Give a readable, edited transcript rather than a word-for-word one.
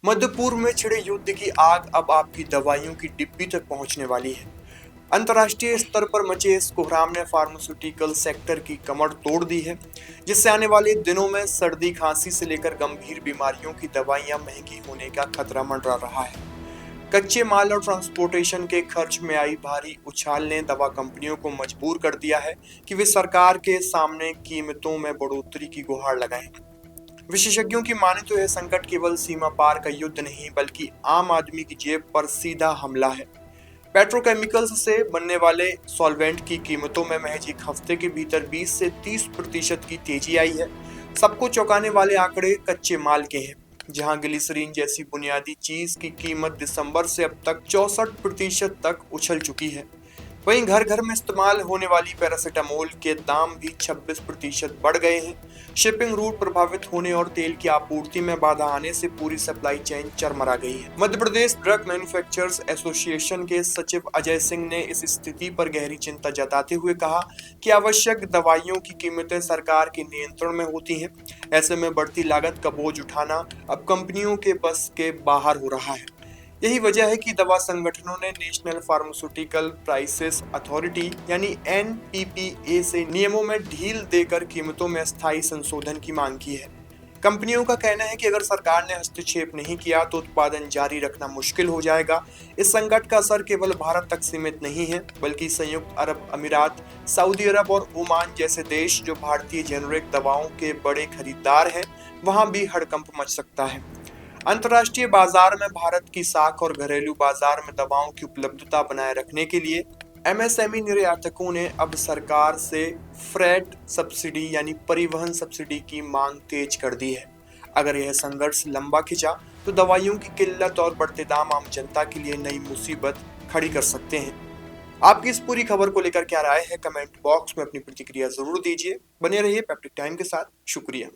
मध्य पूर्व में छिड़े युद्ध की आग अब आपकी दवाइयों की डिब्बी तक पहुंचने वाली है। अंतर्राष्ट्रीय स्तर पर मचे इस कोहराम ने फार्मास्यूटिकल सेक्टर की कमर तोड़ दी है, जिससे आने वाले दिनों में सर्दी खांसी से लेकर गंभीर बीमारियों की दवाइयां महंगी होने का खतरा मंडरा रहा है। कच्चे माल और ट्रांसपोर्टेशन के खर्च में आई भारी उछाल ने दवा कंपनियों को मजबूर कर दिया है कि वे सरकार के सामने कीमतों में बढ़ोतरी की गुहार लगाएं। विशेषज्ञों की माने तो यह संकट केवल सीमा पार का युद्ध नहीं बल्कि आम आदमी की जेब पर सीधा हमला है। पेट्रोकेमिकल्स से बनने वाले सॉल्वेंट की कीमतों में महज एक हफ्ते के भीतर 20 से 30% की तेजी आई है। सबको चौंकाने वाले आंकड़े कच्चे माल के हैं, जहां ग्लिसरीन जैसी बुनियादी चीज की कीमत दिसंबर से अब तक 64% तक उछल चुकी है। वहीं घर घर में इस्तेमाल होने वाली पैरासिटामोल के दाम भी 26% बढ़ गए हैं। शिपिंग रूट प्रभावित होने और तेल की आपूर्ति में बाधा आने से पूरी सप्लाई चेन चरमरा गई है। Madhya Pradesh drug manufacturers association के सचिव अजय सिंह ने इस स्थिति पर गहरी चिंता जताते हुए कहा कि आवश्यक दवाइयों की कीमतें सरकार के नियंत्रण में होती हैं। ऐसे में बढ़ती लागत का बोझ उठाना अब कंपनियों के बस के बाहर हो रहा है। यही वजह है कि दवा संगठनों ने नेशनल फार्मास्यूटिकल प्राइसेस अथॉरिटी यानी एनपीपीए से नियमों में ढील देकर कीमतों में स्थायी संशोधन की मांग की है। कंपनियों का कहना है कि अगर सरकार ने हस्तक्षेप नहीं किया तो उत्पादन जारी रखना मुश्किल हो जाएगा। इस संकट का असर केवल भारत तक सीमित नहीं है, बल्कि संयुक्त अरब अमीरात, सऊदी अरब और ओमान जैसे देश जो भारतीय जेनेरिक दवाओं के बड़े खरीदार हैं, वहां भी हड़कंप मच सकता है। अंतर्राष्ट्रीय बाजार में भारत की साख और घरेलू बाजार में दवाओं की उपलब्धता बनाए रखने के लिए एमएसएमई निर्यातकों ने अब सरकार से फ्रेट सब्सिडी यानी परिवहन सब्सिडी की मांग तेज कर दी है। अगर यह संघर्ष लंबा खिंचा तो दवाइयों की किल्लत और बढ़ते दाम आम जनता के लिए नई मुसीबत खड़ी कर सकते हैं। आपकी इस पूरी खबर को लेकर क्या राय है, कमेंट बॉक्स में अपनी प्रतिक्रिया जरूर दीजिए। बने रहिए पैप्टिक टाइम के साथ। शुक्रिया।